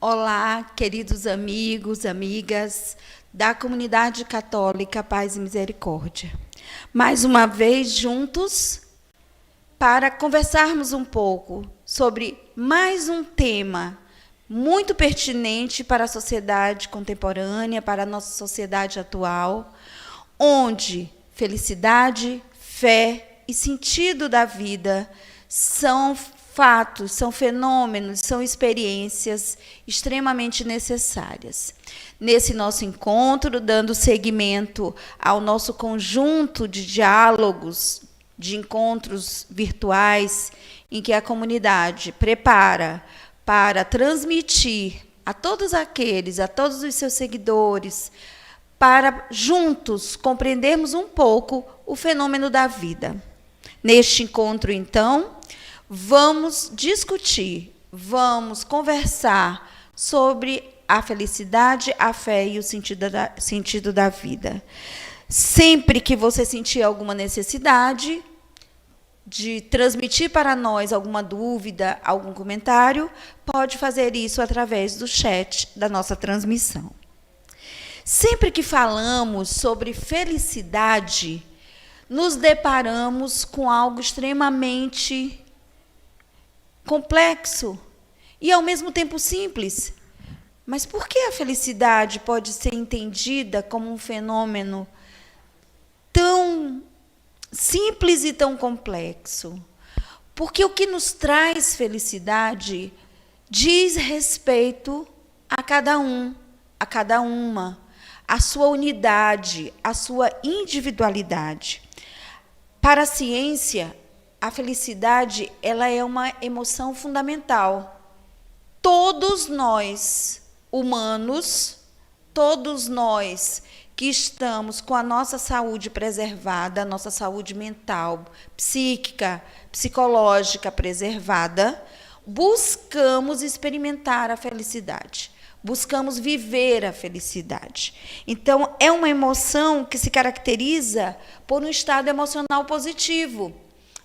Olá, queridos amigos, amigas da comunidade católica Paz e Misericórdia. Mais uma vez juntos para conversarmos um pouco sobre mais um tema muito pertinente para a sociedade contemporânea, para a nossa sociedade atual, onde felicidade, fé e sentido da vida são fatos, são fenômenos, são experiências extremamente necessárias. Nesse nosso encontro, dando seguimento ao nosso conjunto de diálogos, de encontros virtuais, em que a comunidade prepara para transmitir a todos os seus seguidores, para juntos compreendermos um pouco o fenômeno da vida. Neste encontro, então, vamos discutir, vamos conversar sobre a felicidade, a fé e o sentido da vida. Sempre que você sentir alguma necessidade de transmitir para nós alguma dúvida, algum comentário, pode fazer isso através do chat da nossa transmissão. Sempre que falamos sobre felicidade, nos deparamos com algo extremamente complexo e, ao mesmo tempo, simples. Mas por que a felicidade pode ser entendida como um fenômeno tão simples e tão complexo? Porque o que nos traz felicidade diz respeito a cada um, a cada uma, a sua unidade, a sua individualidade. Para a ciência, a felicidade, ela é uma emoção fundamental. Todos nós, humanos, todos nós que estamos com a nossa saúde preservada, a nossa saúde mental, psíquica, psicológica preservada, buscamos experimentar a felicidade. Buscamos viver a felicidade. Então, é uma emoção que se caracteriza por um estado emocional positivo.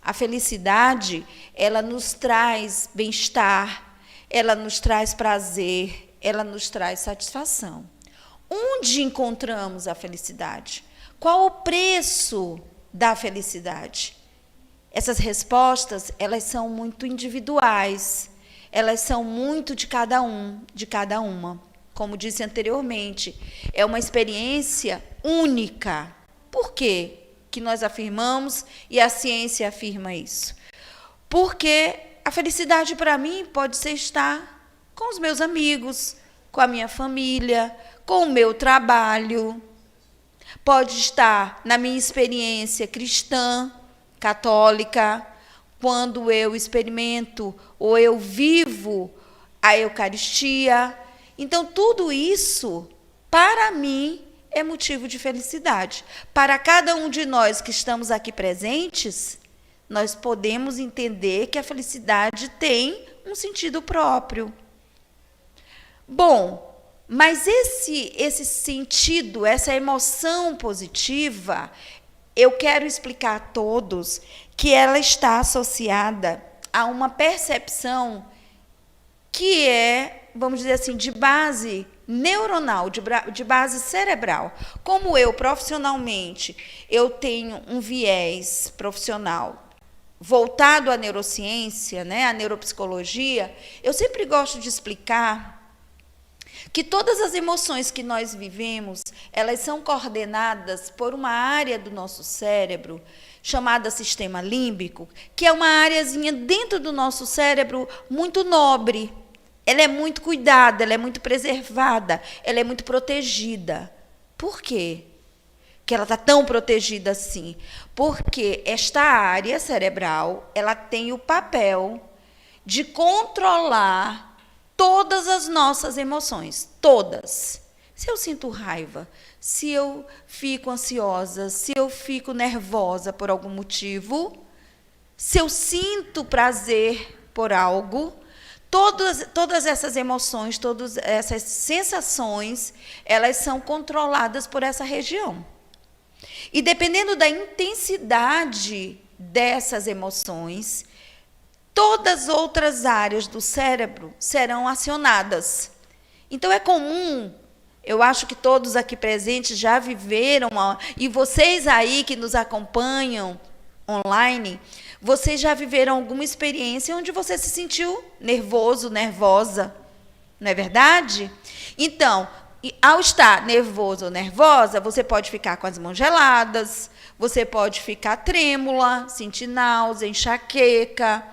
A felicidade, ela nos traz bem-estar, ela nos traz prazer, ela nos traz satisfação. Onde encontramos a felicidade? Qual o preço da felicidade? Essas respostas, elas são muito individuais, elas são muito de cada um, de cada uma. Como disse anteriormente, é uma experiência única. Por quê que nós afirmamos e a ciência afirma isso? Porque a felicidade para mim pode ser estar com os meus amigos, com a minha família, com o meu trabalho. Pode estar na minha experiência cristã, católica, quando eu experimento ou eu vivo a Eucaristia. Então, tudo isso, para mim, é motivo de felicidade. Para cada um de nós que estamos aqui presentes, nós podemos entender que a felicidade tem um sentido próprio. Bom, mas esse sentido, essa emoção positiva, eu quero explicar a todos que ela está associada a uma percepção que é, vamos dizer assim, de base neuronal, de base cerebral. Como eu, profissionalmente, eu tenho um viés profissional voltado à neurociência, né, à neuropsicologia, eu sempre gosto de explicar que todas as emoções que nós vivemos, elas são coordenadas por uma área do nosso cérebro chamada sistema límbico, que é uma areazinha dentro do nosso cérebro muito nobre. Ela é muito cuidada, ela é muito preservada, ela é muito protegida. Por quê que ela está tão protegida assim? Porque esta área cerebral, ela tem o papel de controlar todas as nossas emoções, todas. Se eu sinto raiva, se eu fico ansiosa, se eu fico nervosa por algum motivo, se eu sinto prazer por algo, todas essas emoções, todas essas sensações, elas são controladas por essa região. E dependendo da intensidade dessas emoções, todas as outras áreas do cérebro serão acionadas. Então, é comum, eu acho que todos aqui presentes já viveram, e vocês aí que nos acompanham online, vocês já viveram alguma experiência onde você se sentiu nervoso, nervosa, não é verdade? Então, ao estar nervoso ou nervosa, você pode ficar com as mãos geladas, você pode ficar trêmula, sentir náusea, enxaqueca.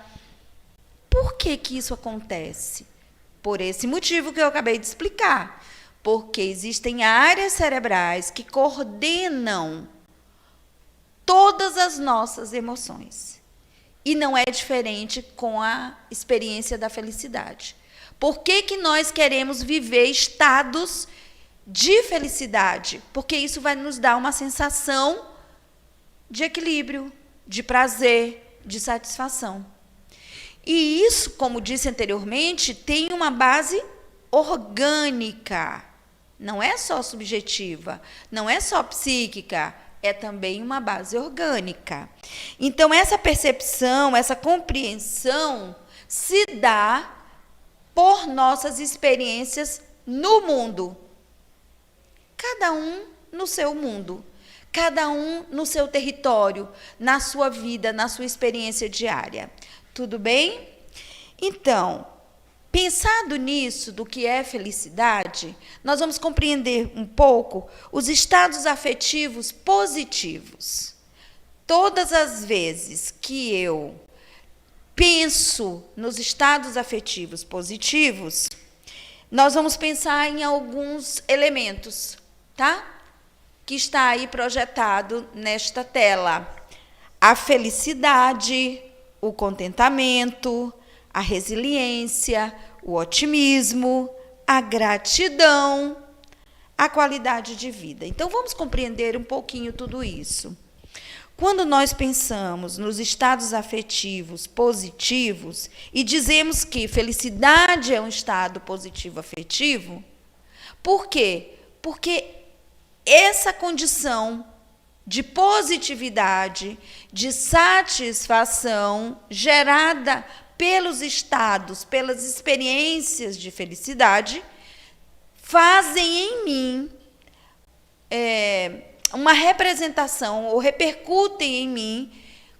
Por que que isso acontece? Por esse motivo que eu acabei de explicar. Porque existem áreas cerebrais que coordenam todas as nossas emoções. E não é diferente com a experiência da felicidade. Por que que nós queremos viver estados de felicidade? Porque isso vai nos dar uma sensação de equilíbrio, de prazer, de satisfação. E isso, como disse anteriormente, tem uma base orgânica. Não é só subjetiva, não é só psíquica, é também uma base orgânica. Então, essa percepção, essa compreensão se dá por nossas experiências no mundo. Cada um no seu mundo, cada um no seu território, na sua vida, na sua experiência diária. Tudo bem? Então, pensado nisso, do que é felicidade, nós vamos compreender um pouco os estados afetivos positivos. Todas as vezes que eu penso nos estados afetivos positivos, nós vamos pensar em alguns elementos, tá? Que está aí projetado nesta tela. A felicidade, o contentamento, a resiliência, o otimismo, a gratidão, a qualidade de vida. Então, vamos compreender um pouquinho tudo isso. Quando nós pensamos nos estados afetivos positivos e dizemos que felicidade é um estado positivo afetivo, por quê? Porque essa condição de positividade, de satisfação gerada pelos estados, pelas experiências de felicidade, fazem em mim uma representação, ou repercutem em mim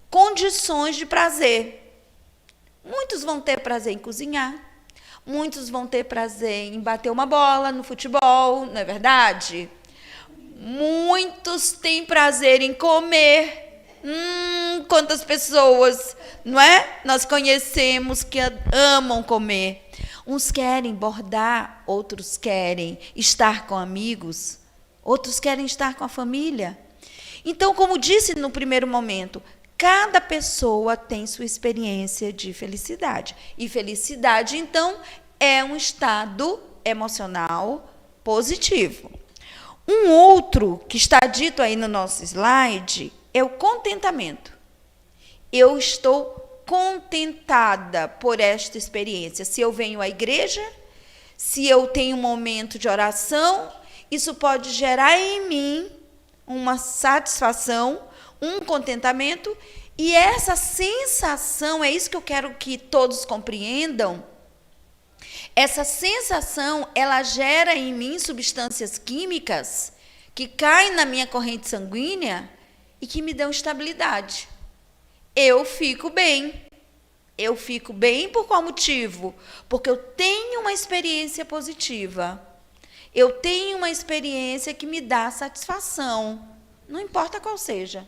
condições de prazer. Muitos vão ter prazer em cozinhar, muitos vão ter prazer em bater uma bola no futebol, não é verdade? Muitos têm prazer em comer. Quantas pessoas, não é? Nós conhecemos que amam comer. Uns querem bordar, outros querem estar com amigos, outros querem estar com a família. Então, como disse no primeiro momento, cada pessoa tem sua experiência de felicidade. E felicidade, então, é um estado emocional positivo. Um outro que está dito aí no nosso slide é o contentamento. Eu estou contentada por esta experiência. Se eu venho à igreja, se eu tenho um momento de oração, isso pode gerar em mim uma satisfação, um contentamento, e essa sensação, é isso que eu quero que todos compreendam. Essa sensação, ela gera em mim substâncias químicas que caem na minha corrente sanguínea e que me dão estabilidade. Eu fico bem. Eu fico bem por qual motivo? Porque eu tenho uma experiência positiva. Eu tenho uma experiência que me dá satisfação. Não importa qual seja.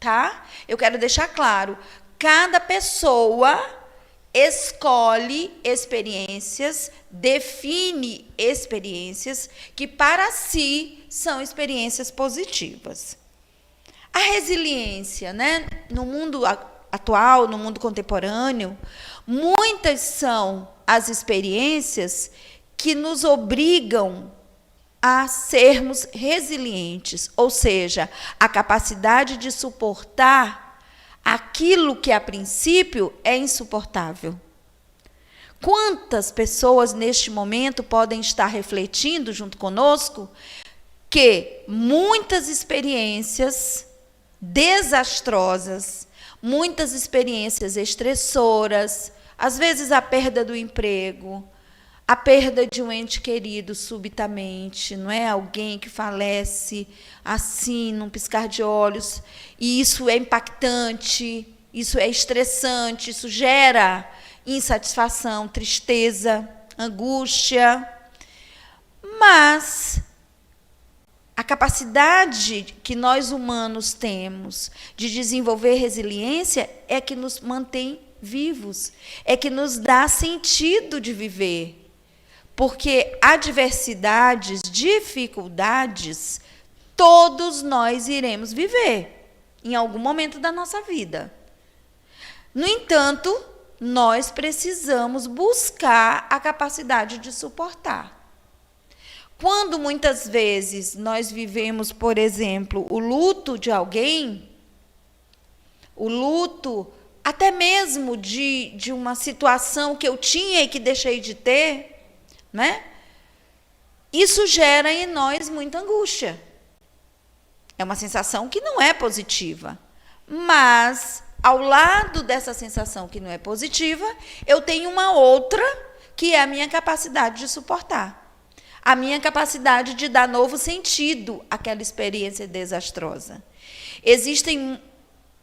Tá? Eu quero deixar claro, cada pessoa escolhe experiências, define experiências que para si são experiências positivas. A resiliência, né? No mundo atual, no mundo contemporâneo, muitas são as experiências que nos obrigam a sermos resilientes, ou seja, a capacidade de suportar aquilo que, a princípio, é insuportável. Quantas pessoas, neste momento, podem estar refletindo junto conosco que muitas experiências desastrosas, muitas experiências estressoras, às vezes a perda do emprego, A perda de um ente querido subitamente, não é? Alguém que falece assim, num piscar de olhos, e isso é impactante, isso é estressante, isso gera insatisfação, tristeza, angústia. Mas a capacidade que nós humanos temos de desenvolver resiliência é que nos mantém vivos, é que nos dá sentido de viver. Porque adversidades, dificuldades, todos nós iremos viver em algum momento da nossa vida. No entanto, nós precisamos buscar a capacidade de suportar. Quando muitas vezes nós vivemos, por exemplo, o luto de alguém, o luto até mesmo de uma situação que eu tinha e que deixei de ter, né? Isso gera em nós muita angústia. É uma sensação que não é positiva. Mas, ao lado dessa sensação que não é positiva, eu tenho uma outra, que é a minha capacidade de suportar. A minha capacidade de dar novo sentido àquela experiência desastrosa. Existem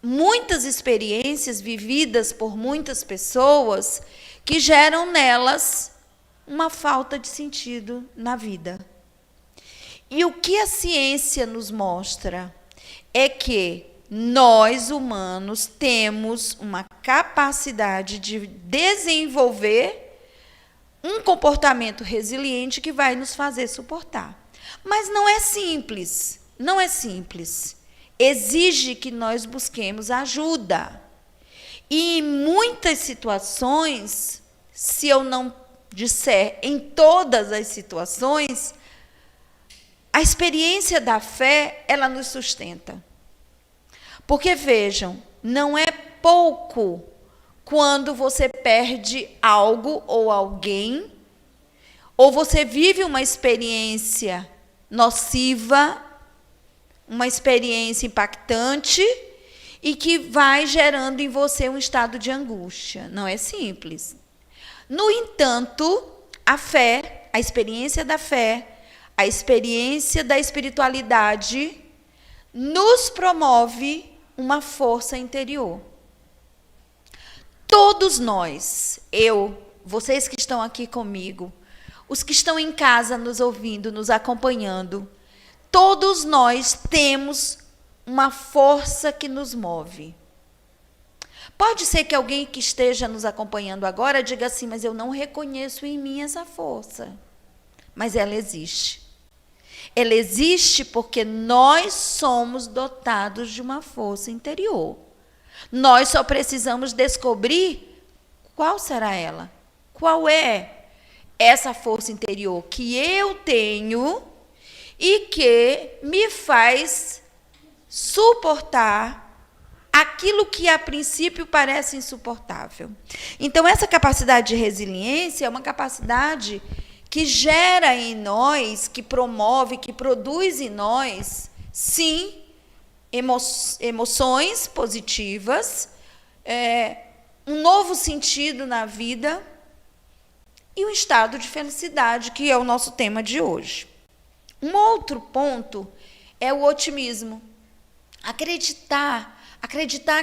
muitas experiências vividas por muitas pessoas que geram nelas uma falta de sentido na vida. E o que a ciência nos mostra é que nós, humanos, temos uma capacidade de desenvolver um comportamento resiliente que vai nos fazer suportar. Mas não é simples, não é simples. Exige que nós busquemos ajuda. E em muitas situações, se eu não disser em todas as situações, a experiência da fé, ela nos sustenta. Porque, vejam, não é pouco quando você perde algo ou alguém, ou você vive uma experiência nociva, uma experiência impactante, e que vai gerando em você um estado de angústia. Não é simples. No entanto, a fé, a experiência da fé, a experiência da espiritualidade, nos promove uma força interior. Todos nós, eu, vocês que estão aqui comigo, os que estão em casa nos ouvindo, nos acompanhando, todos nós temos uma força que nos move. Pode ser que alguém que esteja nos acompanhando agora diga assim, mas eu não reconheço em mim essa força. Mas ela existe. Ela existe porque nós somos dotados de uma força interior. Nós só precisamos descobrir qual será ela. Qual é essa força interior que eu tenho e que me faz suportar aquilo que a princípio parece insuportável. Então, essa capacidade de resiliência é uma capacidade que gera em nós, que promove, que produz em nós, sim, emoções positivas, um novo sentido na vida e um estado de felicidade, que é o nosso tema de hoje. Um outro ponto é o otimismo. Acreditar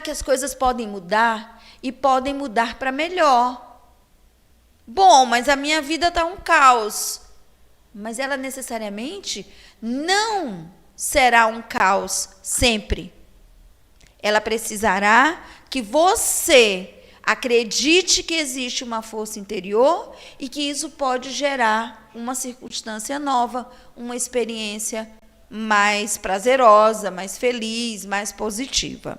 que as coisas podem mudar e podem mudar para melhor. Bom, mas a minha vida está um caos. Mas ela necessariamente não será um caos sempre. Ela precisará que você acredite que existe uma força interior e que isso pode gerar uma circunstância nova, uma experiência mais prazerosa, mais feliz, mais positiva.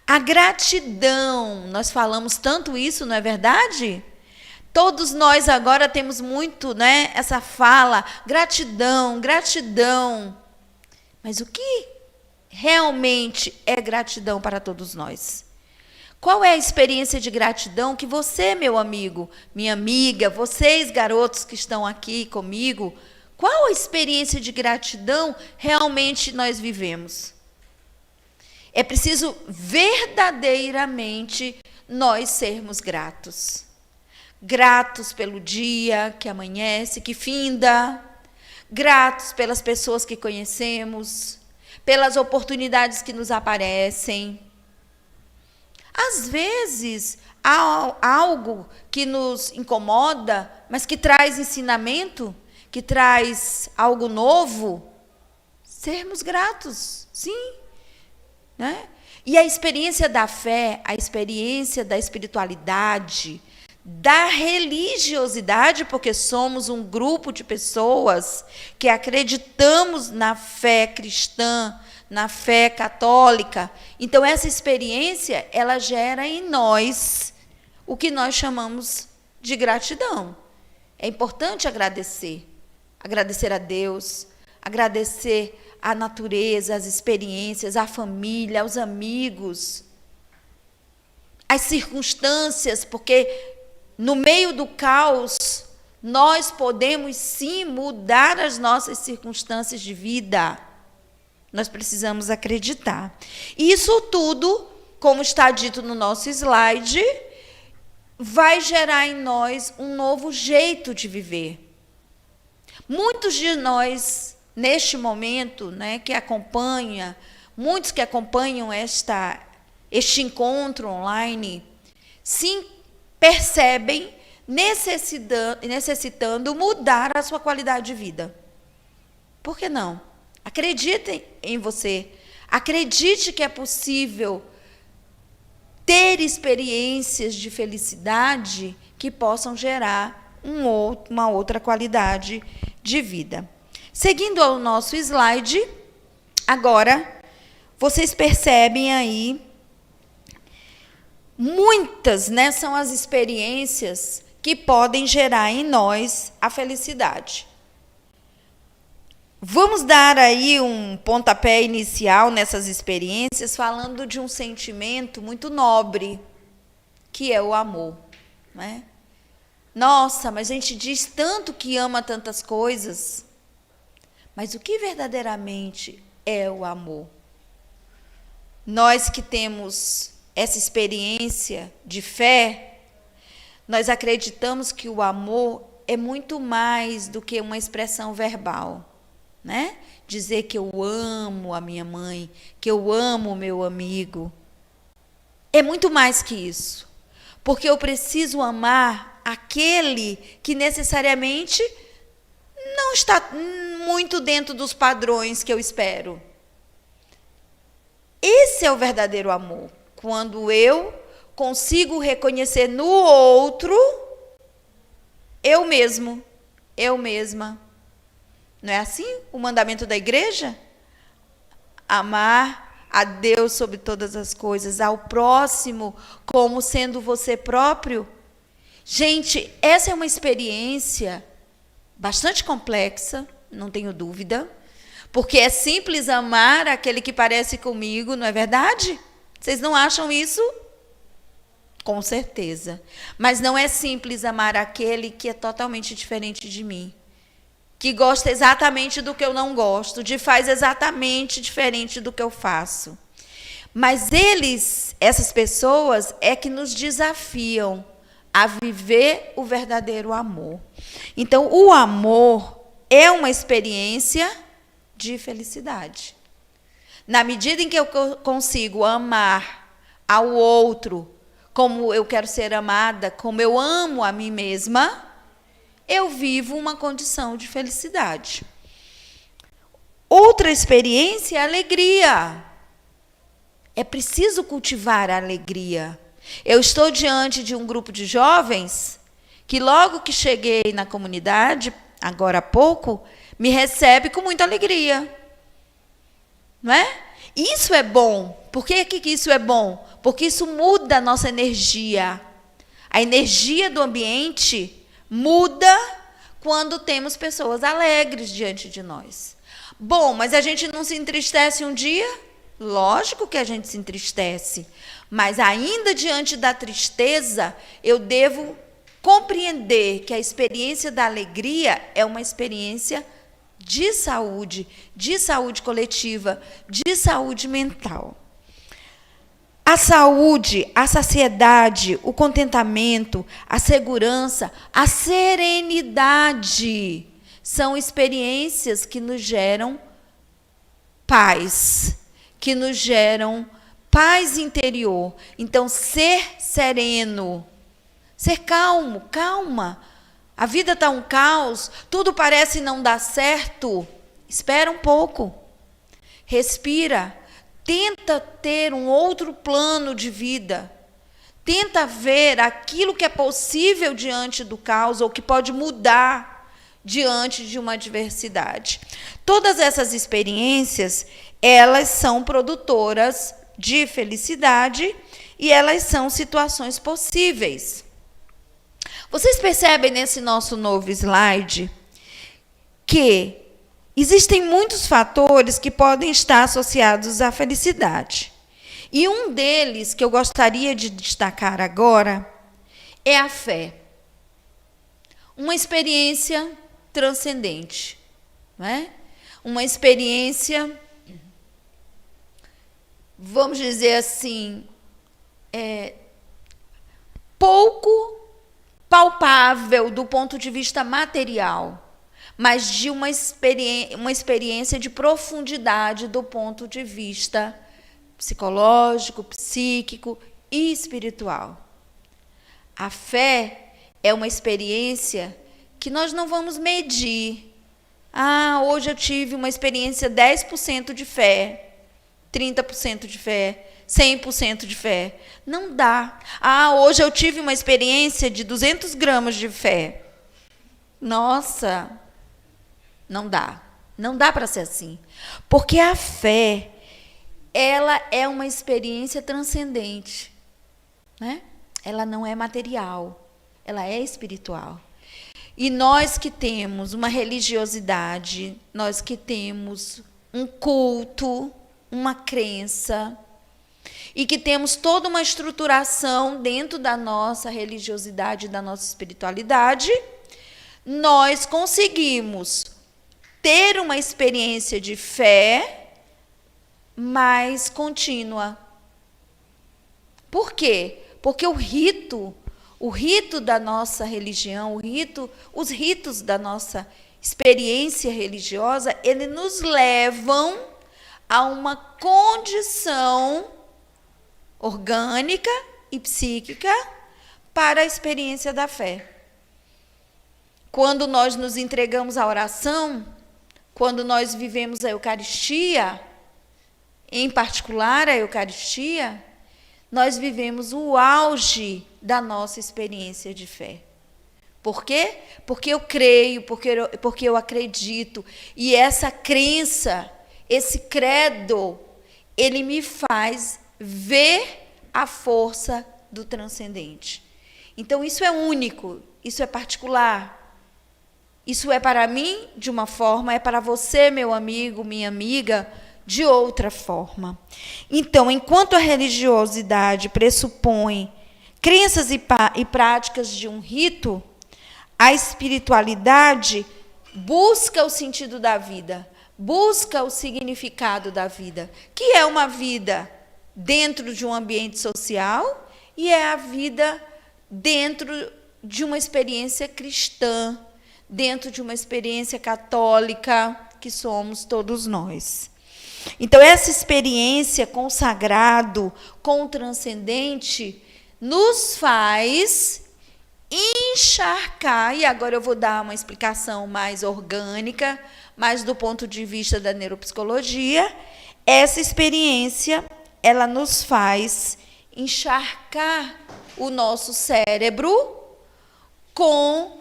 A gratidão, nós falamos tanto isso, não é verdade? Todos nós agora temos muito, né, essa fala, gratidão, gratidão. Mas o que realmente é gratidão para todos nós? Qual é a experiência de gratidão que você, meu amigo, minha amiga, vocês, garotos que estão aqui comigo, qual a experiência de gratidão realmente nós vivemos? É preciso verdadeiramente nós sermos gratos. gratos pelo dia que amanhece, que finda, gratos pelas pessoas que conhecemos, pelas oportunidades que nos aparecem. Às vezes, há algo que nos incomoda, mas que traz ensinamento, que traz algo novo. Sermos gratos, sim. Né? E a experiência da fé, a experiência da espiritualidade, da religiosidade, porque somos um grupo de pessoas que acreditamos na fé cristã, na fé católica. Então, essa experiência, ela gera em nós o que nós chamamos de gratidão. É importante agradecer. Agradecer a Deus, agradecer a natureza, as experiências, a família, os amigos, as circunstâncias, porque no meio do caos, nós podemos sim mudar as nossas circunstâncias de vida. Nós precisamos acreditar. E isso tudo, como está dito no nosso slide, vai gerar em nós um novo jeito de viver. Muitos de nós, neste momento, né, muitos que acompanham este encontro online, sim percebem necessitando mudar a sua qualidade de vida. Por que não? Acreditem em você. Acredite que é possível ter experiências de felicidade que possam gerar uma outra qualidade de vida. Seguindo ao nosso slide, agora, vocês percebem aí, muitas, né, são as experiências que podem gerar em nós a felicidade. Vamos dar aí um pontapé inicial nessas experiências, falando de um sentimento muito nobre, que é o amor. Né? Nossa, mas a gente diz tanto que ama tantas coisas, mas o que verdadeiramente é o amor? Nós que temos essa experiência de fé, nós acreditamos que o amor é muito mais do que uma expressão verbal. Né? Dizer que eu amo a minha mãe, que eu amo o meu amigo. É muito mais que isso. Porque eu preciso amar aquele que necessariamente não está muito dentro dos padrões que eu espero. Esse é o verdadeiro amor. Quando eu consigo reconhecer no outro eu mesmo, eu mesma. Não é assim o mandamento da igreja? Amar a Deus sobre todas as coisas, ao próximo como sendo você próprio. Gente, essa é uma experiência bastante complexa, não tenho dúvida, porque é simples amar aquele que parece comigo, não é verdade? Vocês não acham isso? Com certeza. Mas não é simples amar aquele que é totalmente diferente de mim, que gosta exatamente do que eu não gosto, faz exatamente diferente do que eu faço. Mas essas pessoas, é que nos desafiam a viver o verdadeiro amor. Então, o amor é uma experiência de felicidade. Na medida em que eu consigo amar ao outro como eu quero ser amada, como eu amo a mim mesma, eu vivo uma condição de felicidade. Outra experiência é a alegria. É preciso cultivar a alegria. Eu estou diante de um grupo de jovens que logo que cheguei na comunidade, agora há pouco, me recebe com muita alegria. Não é? Isso é bom. Por que isso é bom? Porque isso muda a nossa energia. A energia do ambiente muda quando temos pessoas alegres diante de nós. Bom, mas a gente não se entristece um dia? Lógico que a gente se entristece. Mas ainda diante da tristeza, eu devo compreender que a experiência da alegria é uma experiência de saúde coletiva, de saúde mental. A saúde, a saciedade, o contentamento, a segurança, a serenidade são experiências que nos geram paz, que nos geram paz interior. Então, ser sereno, ser calmo, calma. A vida está um caos, tudo parece não dar certo. Espera um pouco, respira, tenta ter um outro plano de vida. Tenta ver aquilo que é possível diante do caos ou que pode mudar diante de uma adversidade. Todas essas experiências, elas são produtoras de felicidade e elas são situações possíveis. Vocês percebem nesse nosso novo slide que existem muitos fatores que podem estar associados à felicidade. E um deles, que eu gostaria de destacar agora, é a fé. Uma experiência transcendente, não é? Uma experiência, vamos dizer assim, pouco palpável do ponto de vista material, mas de uma experiência de profundidade do ponto de vista psicológico, psíquico e espiritual. A fé é uma experiência que nós não vamos medir. Hoje eu tive uma experiência 10% de fé, 30% de fé, 100% de fé. Não dá. Hoje eu tive uma experiência de 200 gramas de fé. Nossa, não dá. Não dá para ser assim. Porque a fé, ela é uma experiência transcendente, né? Ela não é material, ela é espiritual. E nós que temos uma religiosidade, nós que temos um culto, uma crença, e que temos toda uma estruturação dentro da nossa religiosidade, da nossa espiritualidade, nós conseguimos ter uma experiência de fé mais contínua. Por quê? Porque o rito da nossa religião, os ritos da nossa experiência religiosa, eles nos levam a uma condição orgânica e psíquica para a experiência da fé. Quando nós nos entregamos à oração, quando nós vivemos a Eucaristia, em particular a Eucaristia, nós vivemos o auge da nossa experiência de fé. Por quê? Porque eu creio, porque eu acredito. E essa crença, esse credo, ele me faz ver a força do transcendente. Então, isso é único, isso é particular. Isso é para mim de uma forma, é para você, meu amigo, minha amiga, de outra forma. Então, enquanto a religiosidade pressupõe crenças e práticas de um rito, a espiritualidade busca o sentido da vida, busca o significado da vida, que é uma vida dentro de um ambiente social e é a vida dentro de uma experiência cristã, dentro de uma experiência católica, que somos todos nós. Então, essa experiência com o sagrado, com o transcendente, nos faz encharcar, e agora eu vou dar uma explicação mais orgânica, mas do ponto de vista da neuropsicologia, essa experiência, ela nos faz encharcar o nosso cérebro com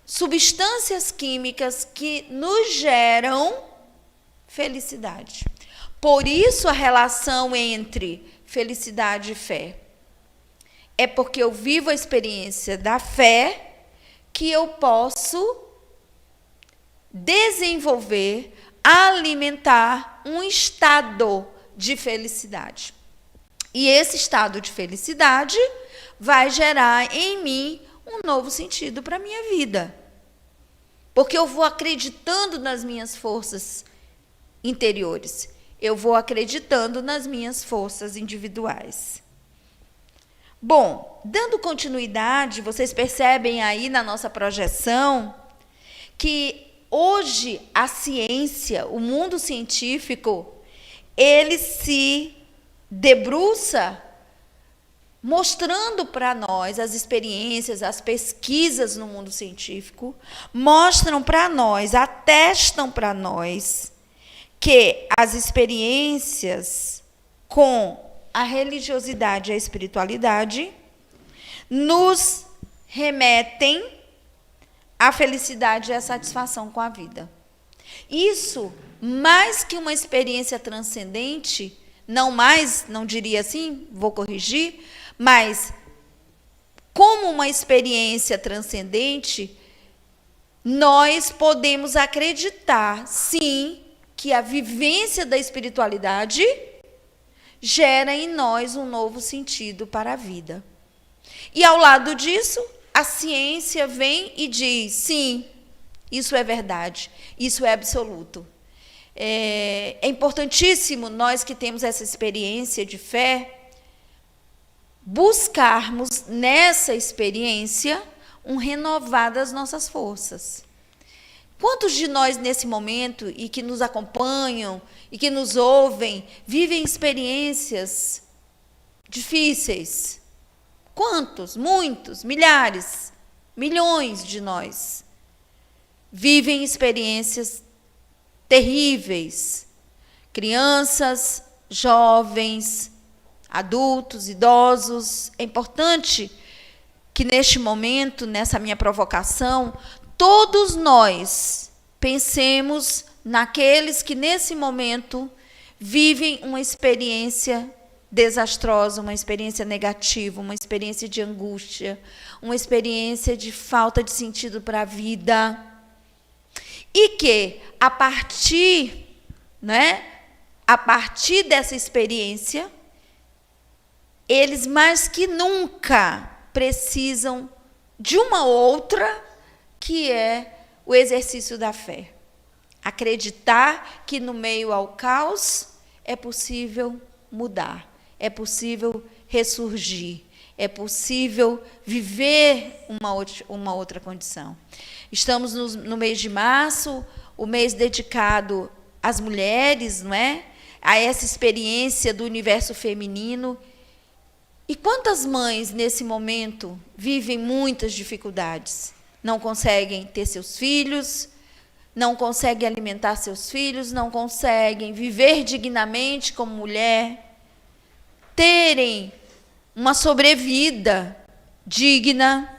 substâncias químicas que nos geram felicidade. Por isso a relação entre felicidade e fé. É porque eu vivo a experiência da fé que eu posso desenvolver, alimentar um estado de felicidade. E esse estado de felicidade vai gerar em mim um novo sentido para a minha vida. Porque eu vou acreditando nas minhas forças interiores. eu vou acreditando nas minhas forças individuais. Bom, dando continuidade, vocês percebem aí na nossa projeção que hoje a ciência, o mundo científico, ele se debruça mostrando para nós as experiências, as pesquisas no mundo científico, mostram para nós, atestam para nós que as experiências com a religiosidade e a espiritualidade nos remetem à felicidade e à satisfação com a vida. Isso, mais que uma experiência transcendente, não diria assim, vou corrigir, mas como uma experiência transcendente, nós podemos acreditar, sim, que a vivência da espiritualidade gera em nós um novo sentido para a vida. E, ao lado disso, a ciência vem e diz, sim, isso é verdade, isso é absoluto. É importantíssimo nós que temos essa experiência de fé, buscarmos nessa experiência um renovar das nossas forças. Quantos de nós, nesse momento, e que nos acompanham, e que nos ouvem, vivem experiências difíceis? Quantos? Muitos, milhares, milhões de nós vivem experiências terríveis. Crianças, jovens, adultos, idosos. É importante que, neste momento, nessa minha provocação, todos nós pensemos naqueles que, nesse momento, vivem uma experiência desastrosa, uma experiência negativa, uma experiência de angústia, uma experiência de falta de sentido para a vida. E que, a partir dessa experiência, eles mais que nunca precisam de uma outra, que é o exercício da fé. Acreditar que no meio ao caos é possível mudar, é possível ressurgir, é possível viver uma outra condição. Estamos no mês de março, o mês dedicado às mulheres, não é? A essa experiência do universo feminino. E quantas mães, nesse momento, vivem muitas dificuldades? Não conseguem ter seus filhos, não conseguem alimentar seus filhos, não conseguem viver dignamente como mulher, terem uma sobrevida digna.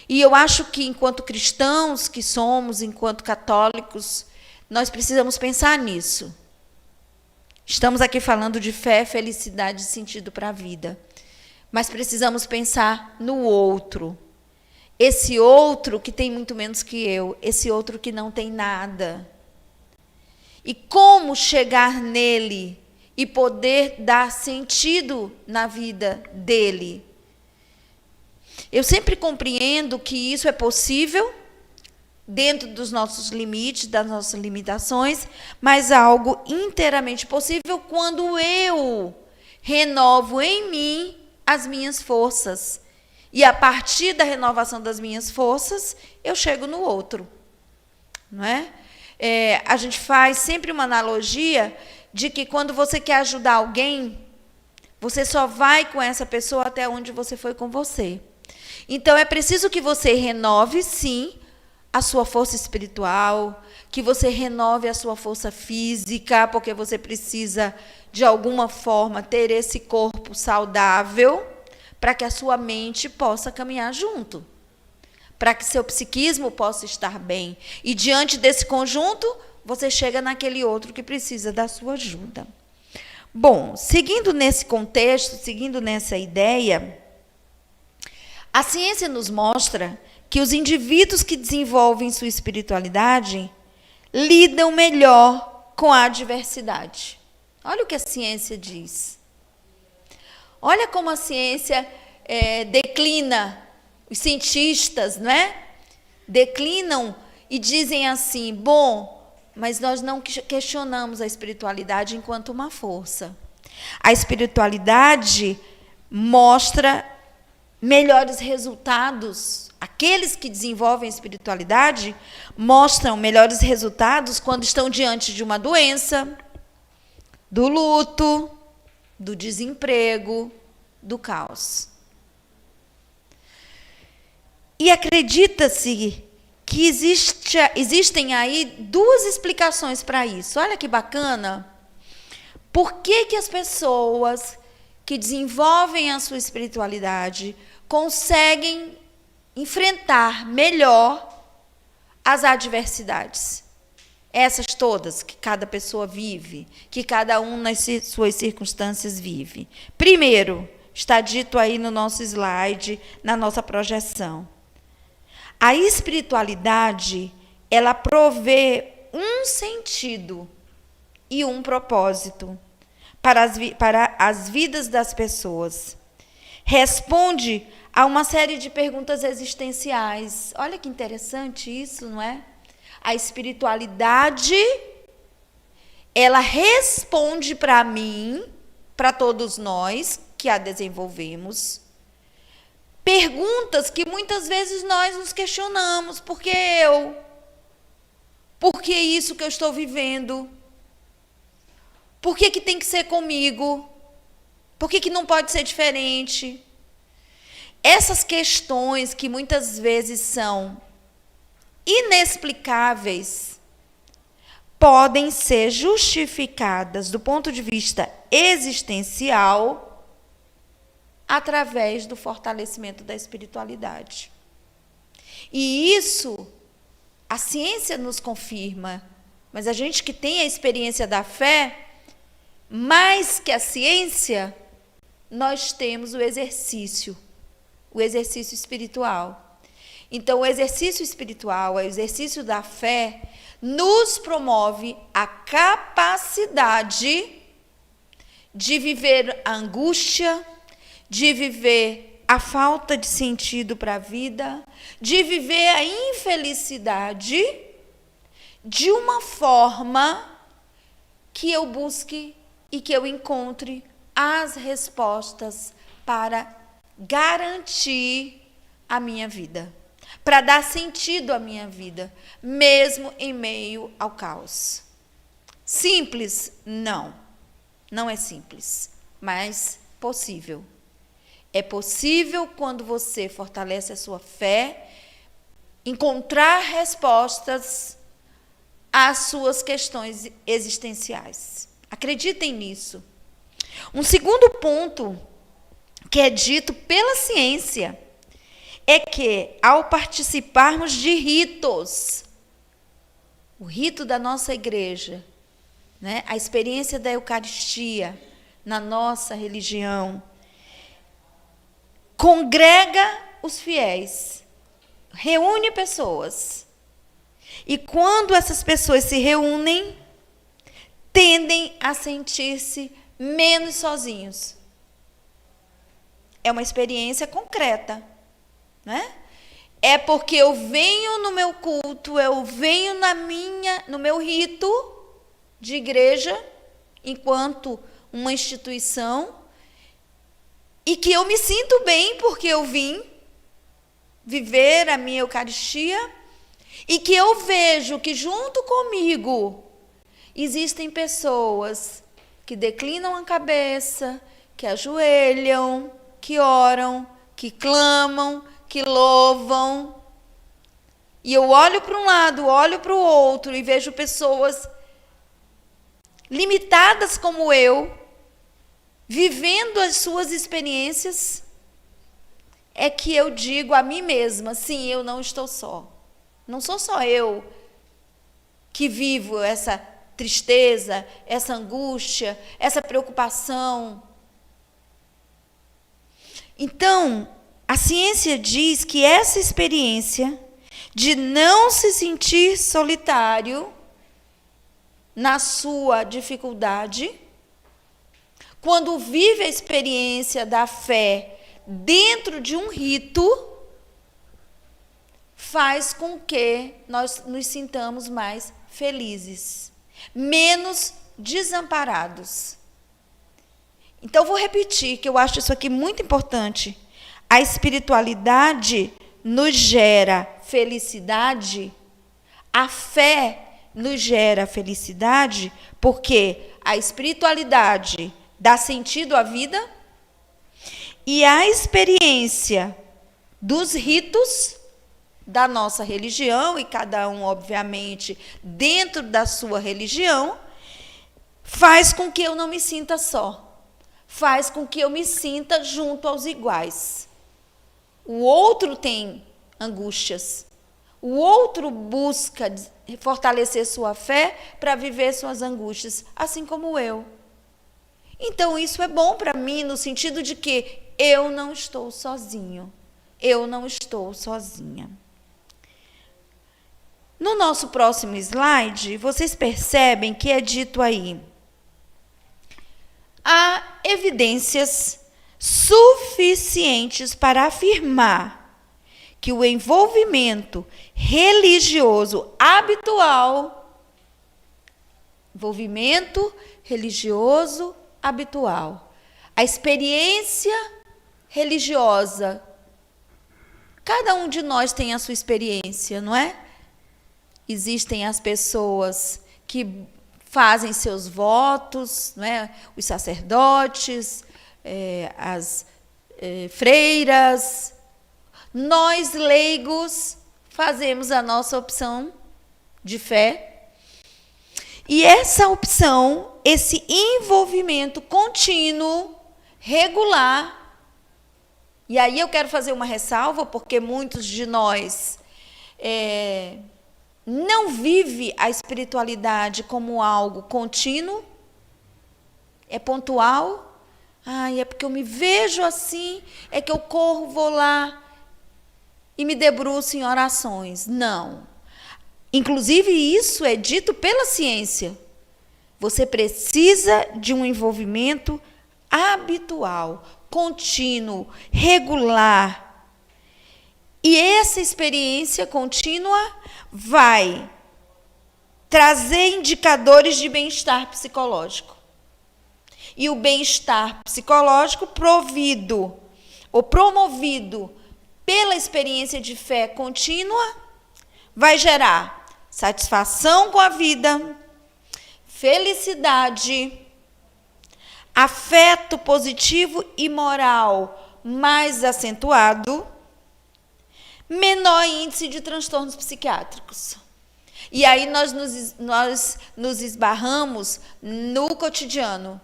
E eu acho que, enquanto cristãos que somos, enquanto católicos, nós precisamos pensar nisso. Estamos aqui falando de fé, felicidade e sentido para a vida. Mas precisamos pensar no outro. Esse outro que tem muito menos que eu, esse outro que não tem nada. E como chegar nele e poder dar sentido na vida dele. Eu sempre compreendo que isso é possível dentro dos nossos limites, das nossas limitações, mas algo inteiramente possível quando eu renovo em mim as minhas forças. E, a partir da renovação das minhas forças, eu chego no outro. Não é? A gente faz sempre uma analogia de que, quando você quer ajudar alguém, você só vai com essa pessoa até onde você foi com você. Então, é preciso que você renove, sim, a sua força espiritual, que você renove a sua força física, porque você precisa, de alguma forma, ter esse corpo saudável, para que a sua mente possa caminhar junto, para que seu psiquismo possa estar bem. E, diante desse conjunto, você chega naquele outro que precisa da sua ajuda. Bom, seguindo nesse contexto, seguindo nessa ideia, a ciência nos mostra que os indivíduos que desenvolvem sua espiritualidade lidam melhor com a adversidade. Olha o que a ciência diz. Olha como a ciência declina, os cientistas, não é? Declinam e dizem assim, bom, mas nós não questionamos a espiritualidade enquanto uma força. A espiritualidade mostra melhores resultados. Aqueles que desenvolvem a espiritualidade mostram melhores resultados quando estão diante de uma doença, do luto, do desemprego, do caos. E acredita-se que existem aí duas explicações para isso. Olha que bacana. Por que as pessoas que desenvolvem a sua espiritualidade conseguem enfrentar melhor as adversidades? Essas todas que cada pessoa vive, que cada um nas suas circunstâncias vive. Primeiro, está dito aí no nosso slide, na nossa projeção. A espiritualidade, ela provê um sentido e um propósito para as vidas das pessoas. Responde a uma série de perguntas existenciais. Olha que interessante isso, não é? A espiritualidade, ela responde para mim, para todos nós que a desenvolvemos, perguntas que muitas vezes nós nos questionamos. Por que eu? Por que isso que eu estou vivendo? Por que tem que ser comigo? Por que não pode ser diferente? Essas questões que muitas vezes são inexplicáveis podem ser justificadas do ponto de vista existencial através do fortalecimento da espiritualidade. E isso a ciência nos confirma, mas a gente que tem a experiência da fé, mais que a ciência, nós temos o exercício espiritual. Então, o exercício espiritual, o exercício da fé, nos promove a capacidade de viver a angústia, de viver a falta de sentido para a vida, de viver a infelicidade de uma forma que eu busque e que eu encontre as respostas para garantir a minha vida, para dar sentido à minha vida, mesmo em meio ao caos. Simples? Não. Não é simples, mas possível. É possível, quando você fortalece a sua fé, encontrar respostas às suas questões existenciais. Acreditem nisso. Um segundo ponto que é dito pela ciência é que, ao participarmos de ritos, o rito da nossa igreja, né, a experiência da Eucaristia na nossa religião, congrega os fiéis, reúne pessoas. E quando essas pessoas se reúnem, tendem a sentir-se menos sozinhos. É uma experiência concreta, né? É porque eu venho no meu culto, eu venho no meu rito de igreja, enquanto uma instituição, e que eu me sinto bem porque eu vim viver a minha Eucaristia, e que eu vejo que junto comigo existem pessoas que declinam a cabeça, que ajoelham, que oram, que clamam, que louvam. E eu olho para um lado, olho para o outro e vejo pessoas limitadas como eu, vivendo as suas experiências, é que eu digo a mim mesma, sim, eu não estou só. Não sou só eu que vivo essa tristeza, essa angústia, essa preocupação. Então, a ciência diz que essa experiência de não se sentir solitário na sua dificuldade, quando vive a experiência da fé dentro de um rito, faz com que nós nos sintamos mais felizes, menos desamparados. Então, vou repetir, que eu acho isso aqui muito importante. A espiritualidade nos gera felicidade, a fé nos gera felicidade, porque a espiritualidade dá sentido à vida e a experiência dos ritos da nossa religião, e cada um, obviamente, dentro da sua religião, faz com que eu não me sinta só. Faz com que eu me sinta junto aos iguais. O outro tem angústias. O outro busca fortalecer sua fé para viver suas angústias, assim como eu. Então, isso é bom para mim no sentido de que eu não estou sozinho. Eu não estou sozinha. No nosso próximo slide, vocês percebem que é dito aí: há evidências suficientes para afirmar que o envolvimento religioso habitual, a experiência religiosa, cada um de nós tem a sua experiência, não é? Existem as pessoas que fazem seus votos, não é? Os sacerdotes, as freiras. Nós, leigos, fazemos a nossa opção de fé. E essa opção, esse envolvimento contínuo, regular. E aí eu quero fazer uma ressalva, porque muitos de nós não vive a espiritualidade como algo contínuo, é pontual. É porque eu me vejo assim, é que eu corro, vou lá e me debruço em orações. Não. Inclusive, isso é dito pela ciência. Você precisa de um envolvimento habitual, contínuo, regular. E essa experiência contínua vai trazer indicadores de bem-estar psicológico. E o bem-estar psicológico provido ou promovido pela experiência de fé contínua vai gerar satisfação com a vida, felicidade, afeto positivo e moral mais acentuado, menor índice de transtornos psiquiátricos. E aí nós nos esbarramos no cotidiano,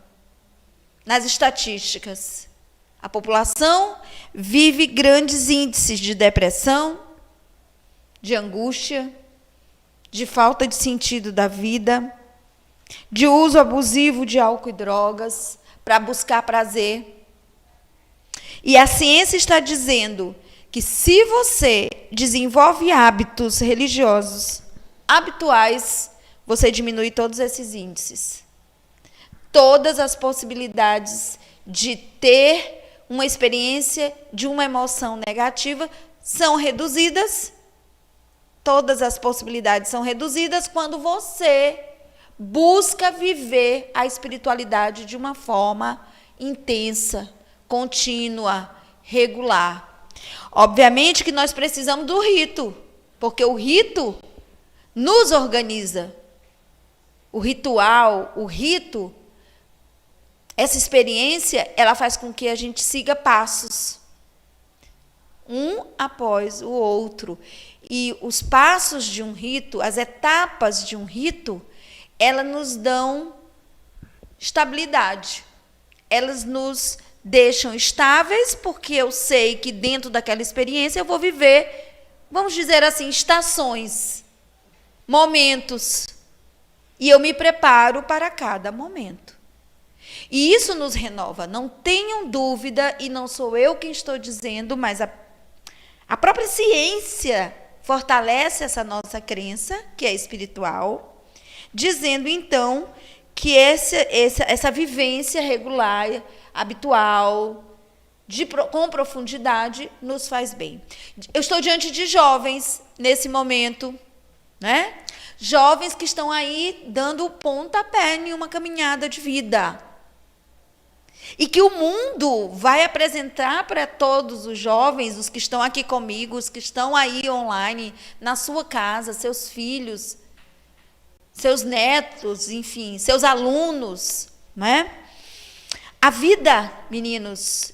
nas estatísticas. A população vive grandes índices de depressão, de angústia, de falta de sentido da vida, de uso abusivo de álcool e drogas para buscar prazer. E a ciência está dizendo que se você desenvolve hábitos religiosos habituais, você diminui todos esses índices. Todas as possibilidades de ter uma experiência de uma emoção negativa são reduzidas. Todas as possibilidades são reduzidas quando você busca viver a espiritualidade de uma forma intensa, contínua, regular. Obviamente que nós precisamos do rito, porque o rito nos organiza. O ritual, o rito, essa experiência, ela faz com que a gente siga passos, um após o outro. E os passos de um rito, as etapas de um rito, elas nos dão estabilidade. Elas nos deixam estáveis, porque eu sei que dentro daquela experiência eu vou viver, vamos dizer assim, estações, momentos. E eu me preparo para cada momento. E isso nos renova. Não tenham dúvida, e não sou eu quem estou dizendo, mas a própria ciência fortalece essa nossa crença, que é espiritual, dizendo, então, que essa vivência regular, habitual, com profundidade, nos faz bem. Eu estou diante de jovens, nesse momento, né? Jovens que estão aí dando o pontapé em uma caminhada de vida. E que o mundo vai apresentar para todos os jovens, os que estão aqui comigo, os que estão aí online, na sua casa, seus filhos, seus netos, enfim, seus alunos, não é? A vida, meninos,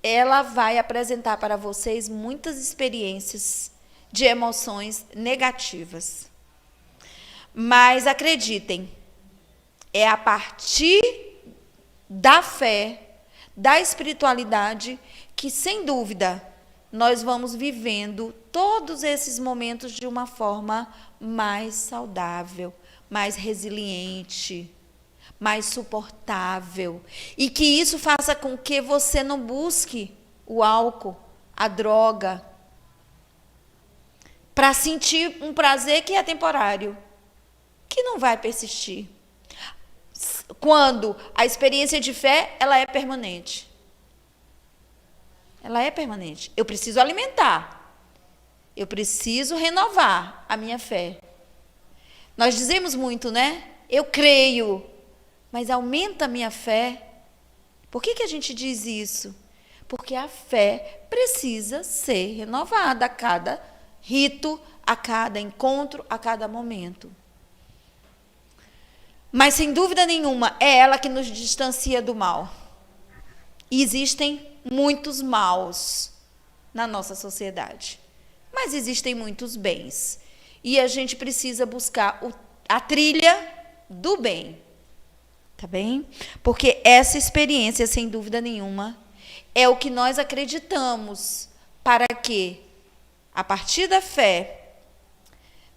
ela vai apresentar para vocês muitas experiências de emoções negativas. Mas acreditem, é a partir da fé, da espiritualidade, que, sem dúvida, nós vamos vivendo todos esses momentos de uma forma mais saudável, mais resiliente, mais suportável. E que isso faça com que você não busque o álcool, a droga, para sentir um prazer que é temporário, que não vai persistir. Quando a experiência de fé, ela é permanente. Ela é permanente. Eu preciso alimentar. Eu preciso renovar a minha fé. Nós dizemos muito, né? Eu creio, mas aumenta a minha fé. Por que a gente diz isso? Porque a fé precisa ser renovada a cada rito, a cada encontro, a cada momento. Mas, sem dúvida nenhuma, é ela que nos distancia do mal. E existem muitos maus na nossa sociedade. Mas existem muitos bens. E a gente precisa buscar a trilha do bem. Tá bem? Porque essa experiência, sem dúvida nenhuma, é o que nós acreditamos para que, a partir da fé,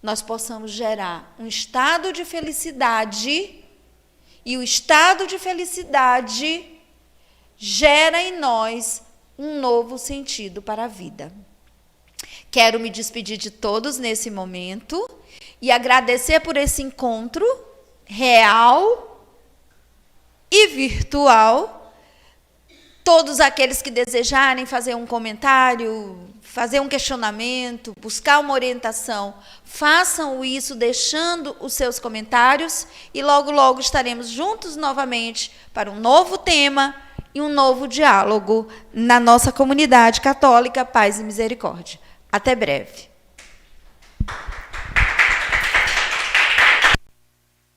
nós possamos gerar um estado de felicidade, e o estado de felicidade gera em nós um novo sentido para a vida. Quero me despedir de todos nesse momento e agradecer por esse encontro real e virtual. Todos aqueles que desejarem fazer um comentário, fazer um questionamento, buscar uma orientação, façam isso deixando os seus comentários e logo, logo estaremos juntos novamente para um novo tema e um novo diálogo na nossa comunidade católica Paz e Misericórdia. Até breve.